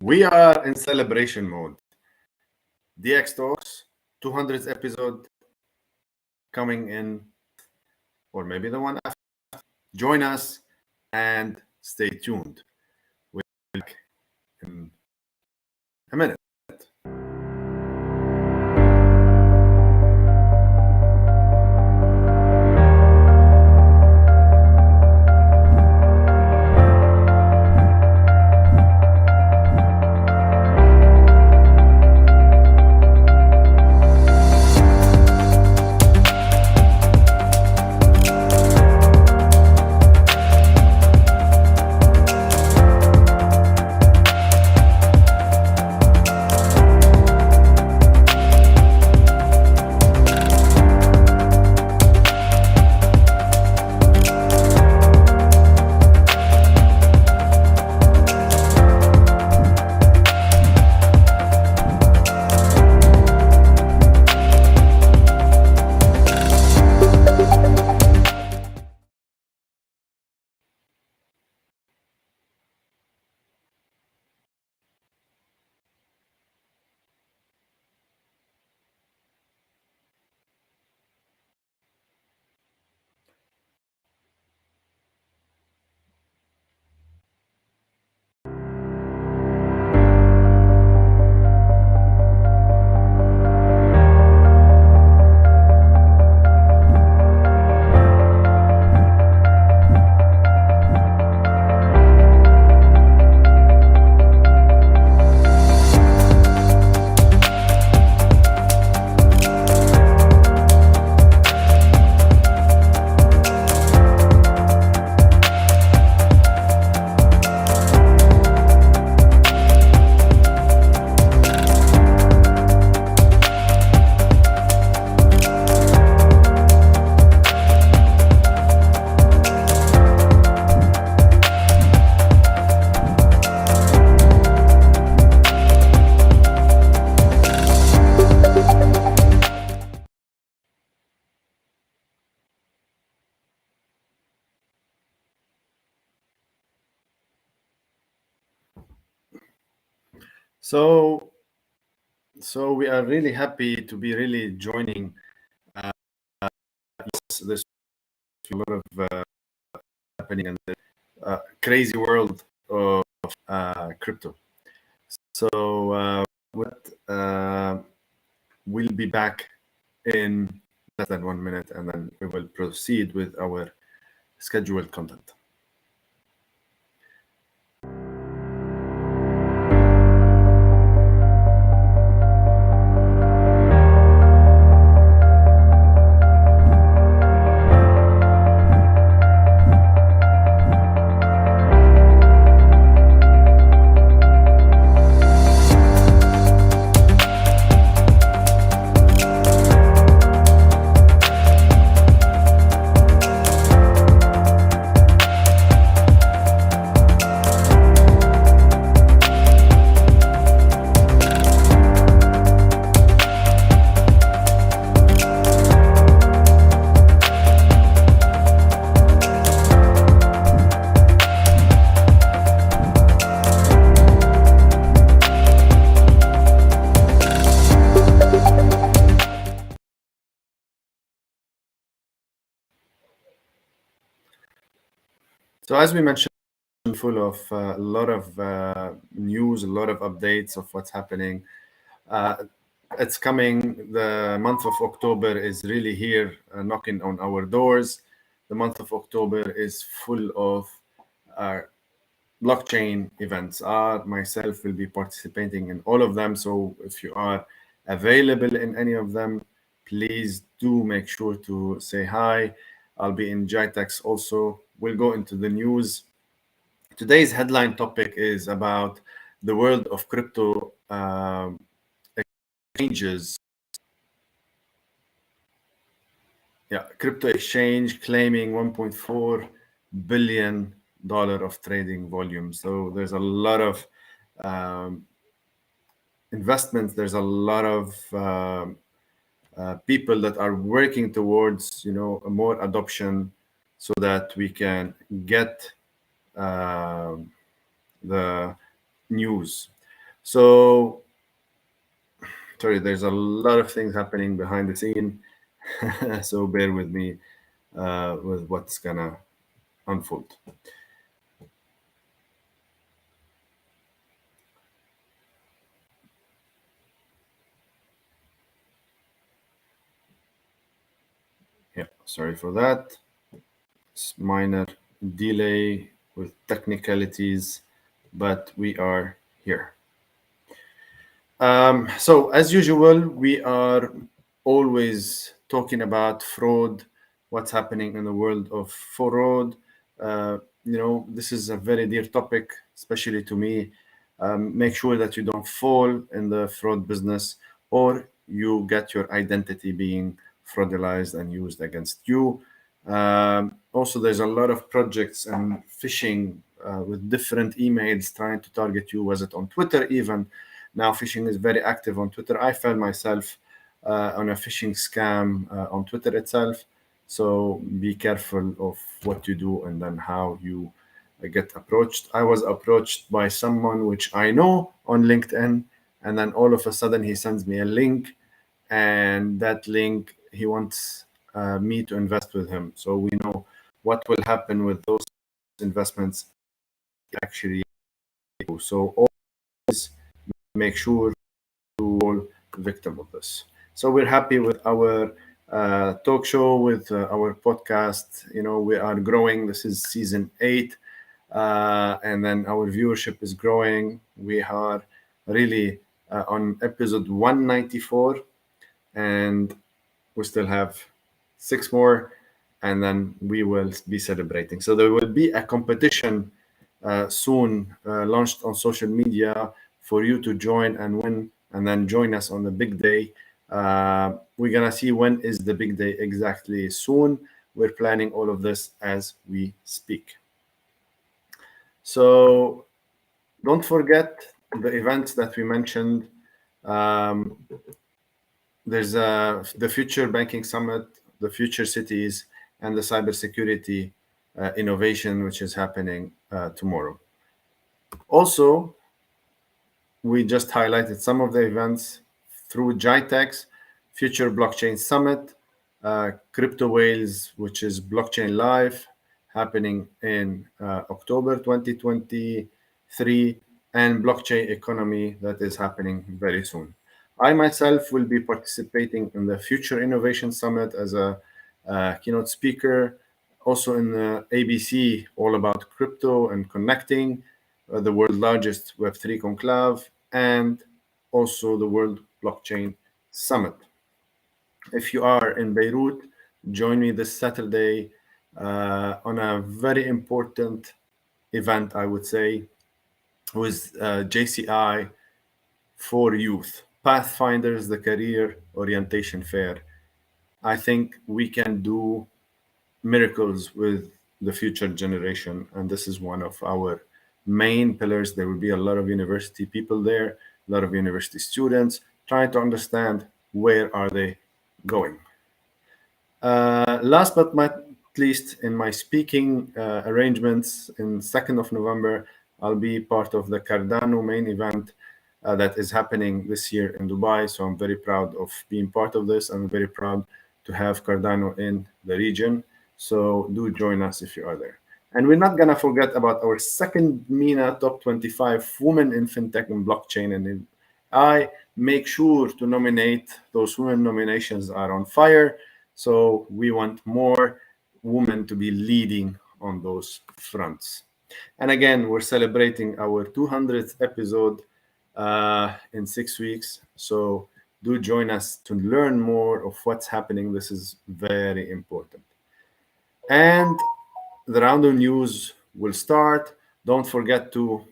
We are in celebration mode. Dxtalks, 200th episode coming in, or maybe the one after. Join us and stay tuned. We'll be back in a minute. So we are really happy to be really joining. There's a lot of happening in the crazy world of crypto. So we'll be back in less than 1 minute, and then we will proceed with our scheduled content. So as we mentioned, full of a lot of news, a lot of updates of what's happening. It's coming. The month of October is really here, knocking on our doors. The month of October is full of blockchain events. Myself will be participating in all of them. So if you are available in any of them, please do make sure to say hi. I'll be in Dxtalks also. We'll go into the news. Today's headline topic is about the world of crypto exchanges. Crypto exchange claiming $1.4 billion of trading volume. So there's a lot of investments. There's a lot of people that are working towards, a more adoption, so that we can get the news. So, sorry, there's a lot of things happening behind the scene. So bear with me with what's gonna unfold. Yeah, sorry for that. It's minor delay with technicalities, but we are here. So as usual, we are always talking about fraud, what's happening in the world of fraud. This is a very dear topic, especially to me. Make sure that you don't fall in the fraud business or you get your identity being fraudulized and used against you. Also, there's a lot of projects and phishing with different emails trying to target you. Was it on Twitter even? Now, phishing is very active on Twitter. I found myself on a phishing scam on Twitter itself. So be careful of what you do and then how you get approached. I was approached by someone which I know on LinkedIn, and then all of a sudden he sends me a link, and that link he wants me to invest with him. So we know what will happen with those investments actually. So always make sure to all victim of this. So we're happy with our talk show, with our podcast. We are growing. This is season 8, and then our viewership is growing. We are really on episode 194, and we still have 6 more, and then we will be celebrating. So there will be a competition soon launched on social media for you to join and win, and then join us on the big day. We're gonna see when is the big day exactly soon. We're planning all of this as we speak. So don't forget the events that we mentioned. There's the Future Banking Summit, the Future Cities, and the Cybersecurity Innovation, which is happening tomorrow. Also, we just highlighted some of the events through Dxtalks, Future Blockchain Summit, Crypto Whales, which is Blockchain Live, happening in October 2023, and Blockchain Economy, that is happening very soon. I myself will be participating in the Future Innovation Summit as a keynote speaker, also in the ABC, all about crypto and connecting, the world's largest Web3 conclave, and also the World Blockchain Summit. If you are in Beirut, join me this Saturday on a very important event, I would say, with JCI for Youth, Pathfinders, the Career Orientation Fair. I think we can do miracles with the future generation, and this is one of our main pillars. There will be a lot of university people there, a lot of university students trying to understand where are they going. Last but not least, in my speaking arrangements, in 2nd of November, I'll be part of the Cardano main event that is happening this year in Dubai. So I'm very proud of being part of this. I'm very proud to have Cardano in the region. So do join us if you are there. And we're not going to forget about our second MENA Top 25 Women in FinTech and Blockchain and in AI. Make sure to nominate. Those women nominations are on fire. So we want more women to be leading on those fronts. And again, we're celebrating our 200th episode in 6 weeks. So do join us to learn more of what's happening. This is very important. And the round of news will start. Don't forget to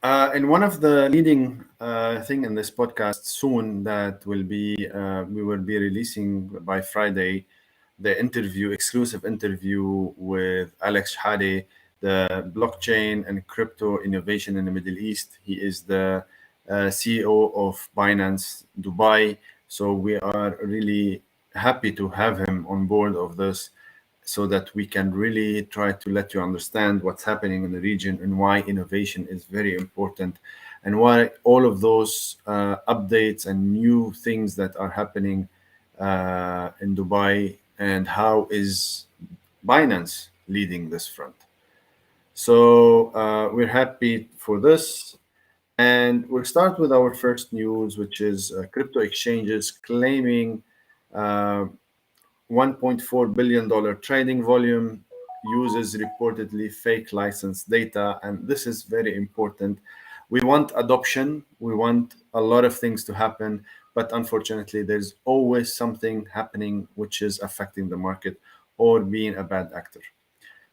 And one of the leading thing in this podcast soon that will be we will be releasing by Friday the exclusive interview with Alex Hadi, the blockchain and crypto innovation in the Middle East. He is the CEO of Binance Dubai. So we are really happy to have him on board of this so that we can really try to let you understand what's happening in the region and why innovation is very important and why all of those updates and new things that are happening in Dubai and how is Binance leading this front. So we're happy for this. And we'll start with our first news, which is crypto exchanges claiming uh, $1.4 billion trading volume uses reportedly fake license data. And this is very important. We want adoption, we want a lot of things to happen, but unfortunately, there's always something happening which is affecting the market or being a bad actor.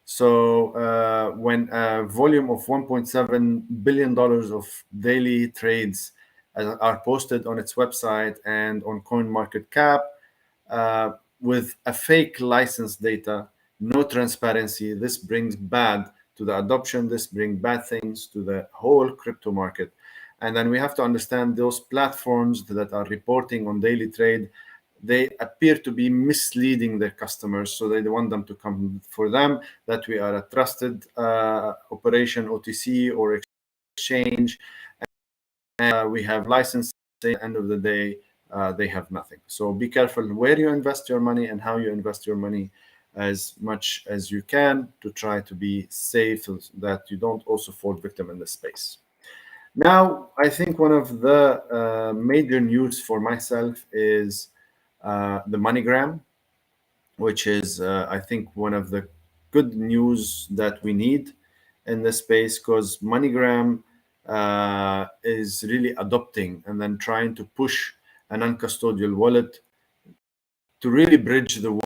So when a volume of $1.7 billion of daily trades are posted on its website and on CoinMarketCap, uh, with a fake license data, no transparency, this brings bad to the adoption, this brings bad things to the whole crypto market. And then we have to understand those platforms that are reporting on daily trade, they appear to be misleading their customers. So they want them to come for them, that we are a trusted operation, OTC or exchange, we have licensing. At the end of the day, they have nothing. So be careful where you invest your money and how you invest your money as much as you can to try to be safe so that you don't also fall victim in this space. Now, I think one of the major news for myself is the MoneyGram, which is, I think, one of the good news that we need in this space because MoneyGram is really adopting and then trying to push a non-custodial wallet to really bridge the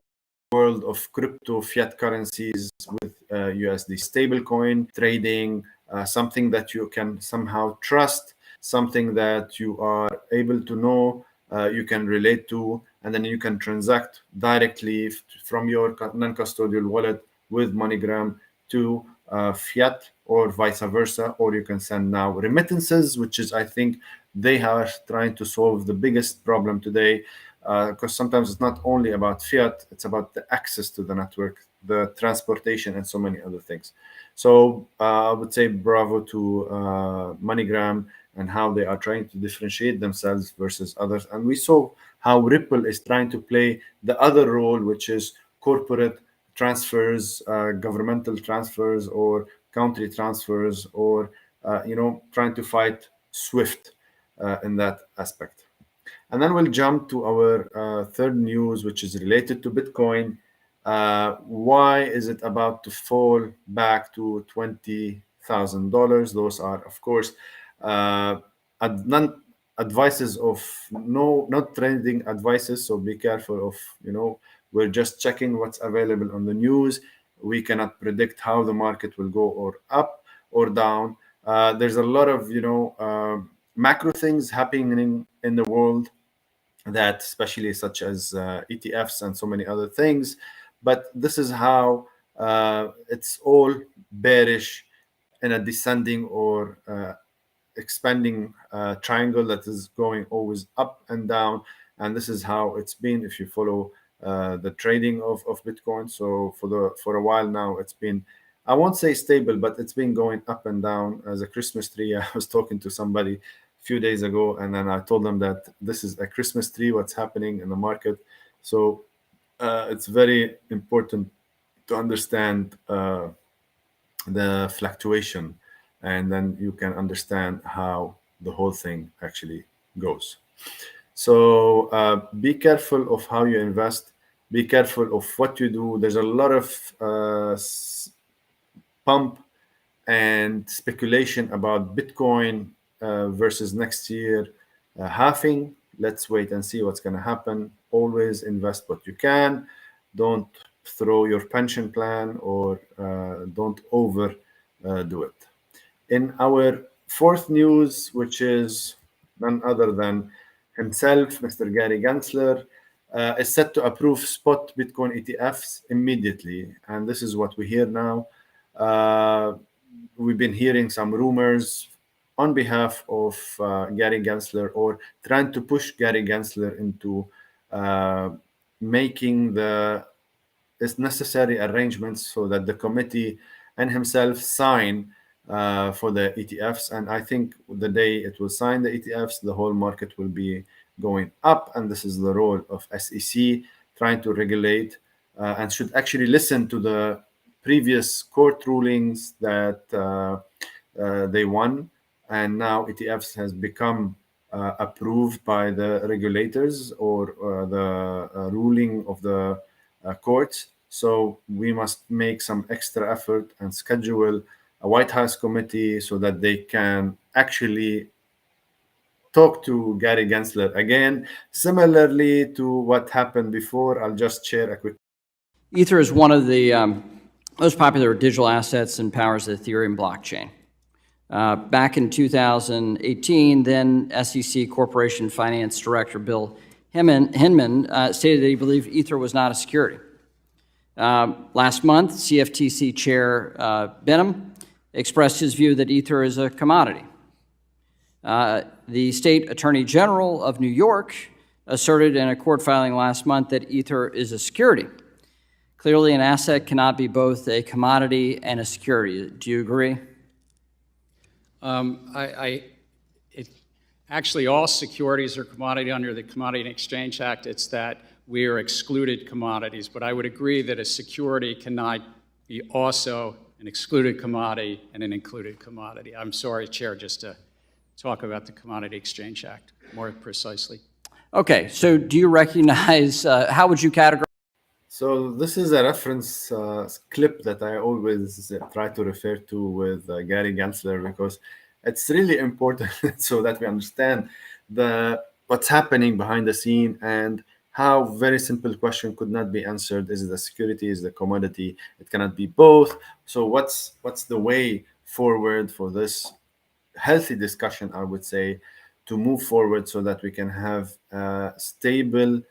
world of crypto fiat currencies with USD stablecoin trading, something that you can somehow trust, something that you are able to know, you can relate to, and then you can transact directly from your non-custodial wallet with MoneyGram to fiat or vice versa, or you can send now remittances, which is, I think, they are trying to solve the biggest problem today because sometimes it's not only about fiat, it's about the access to the network, the transportation, and so many other things. So I would say bravo to MoneyGram and how they are trying to differentiate themselves versus others. And we saw how Ripple is trying to play the other role, which is corporate transfers, governmental transfers, or country transfers, or trying to fight Swift in that aspect. And then we'll jump to our third news, which is related to Bitcoin. Why is it about to fall back to $20,000? Those are, of course, non advices of not trading advices. So be careful of, we're just checking what's available on the news. We cannot predict how the market will go or up or down. There's a lot of, macro things happening in the world that especially such as ETFs and so many other things. But this is how it's all bearish in a descending or expanding triangle that is going always up and down. And this is how it's been if you follow the trading of Bitcoin. So for a while now, it's been, I won't say stable, but it's been going up and down as a Christmas tree. I was talking to somebody few days ago, and then I told them that this is a Christmas tree, what's happening in the market. So it's very important to understand the fluctuation, and then you can understand how the whole thing actually goes. So be careful of how you invest. Be careful of what you do. There's a lot of pump and speculation about Bitcoin versus next year halving. Let's wait and see what's going to happen. Always invest what you can. Don't throw your pension plan or don't over do it. In our fourth news, which is none other than himself, Mr. Gary Gensler, is set to approve spot Bitcoin ETFs immediately. And this is what we hear now. We've been hearing some rumors on behalf of Gary Gensler, or trying to push Gary Gensler into making the necessary arrangements so that the committee and himself sign for the ETFs. And I think the day it will sign the ETFs, the whole market will be going up. And this is the role of SEC, trying to regulate and should actually listen to the previous court rulings that they won. And now ETFs has become approved by the regulators, or the ruling of the courts. So we must make some extra effort and schedule a White House committee so that they can actually talk to Gary Gensler again, similarly to what happened before. I'll just share a quick. Ether is one of the most popular digital assets and powers the Ethereum blockchain. Back in 2018, then SEC Corporation Finance Director Bill Hinman stated that he believed Ether was not a security. Last month, CFTC Chair Benham expressed his view that Ether is a commodity. The State Attorney General of New York asserted in a court filing last month that Ether is a security. Clearly, an asset cannot be both a commodity and a security. Do you agree? Actually, all securities are commodity under the Commodity and Exchange Act. It's that we are excluded commodities. But I would agree that a security cannot be also an excluded commodity and an included commodity. I'm sorry, Chair, just to talk about the Commodity Exchange Act more precisely. Okay, so do you recognize, how would you categorize? So this is a reference clip that I always try to refer to with Gary Gensler, because it's really important so that we understand what's happening behind the scene, and how very simple question could not be answered. Is it a security? Is it a commodity? It cannot be both. So what's the way forward for this healthy discussion, I would say, to move forward so that we can have a stable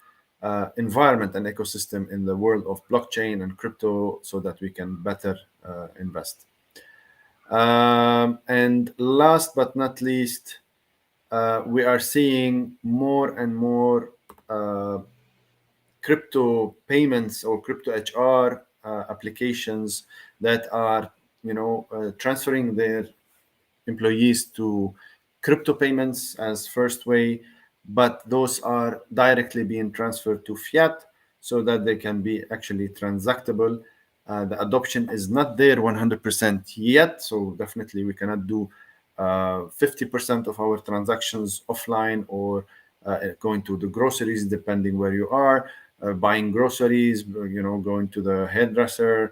environment and ecosystem in the world of blockchain and crypto, so that we can better invest. And last but not least, we are seeing more and more crypto payments or crypto HR applications that are, transferring their employees to crypto payments as first way, but those are directly being transferred to Fiat so that they can be actually transactable. The adoption is not there 100% yet, so definitely we cannot do 50% of our transactions offline, or going to the groceries, depending where you are, buying groceries, going to the hairdresser,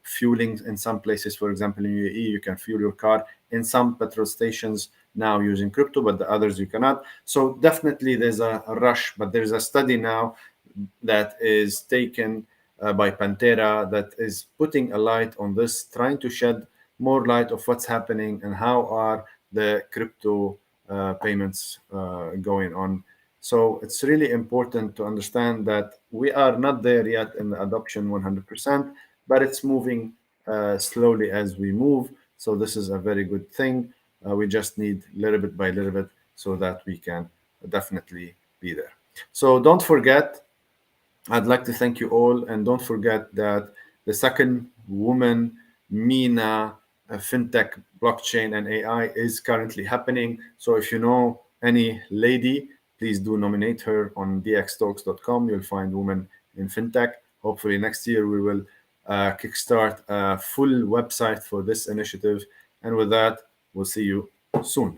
fueling in some places. For example, in UAE, you can fuel your car in some petrol stations now using crypto, but the others you cannot. So definitely there's a rush, but there's a study now that is taken by Pantera that is putting a light on this, trying to shed more light of what's happening and how are the crypto payments going on. So it's really important to understand that we are not there yet in the adoption 100%, but it's moving slowly as we move. So this is a very good thing. We just need little bit by little bit so that we can definitely be there. So don't forget, I'd like to thank you all, and don't forget that the second woman MENA fintech, blockchain, and AI is currently happening. So if you know any lady, please do nominate her on Dxtalks.com. You'll find women in fintech. Hopefully next year we will kickstart a full website for this initiative. And with that, we'll see you soon.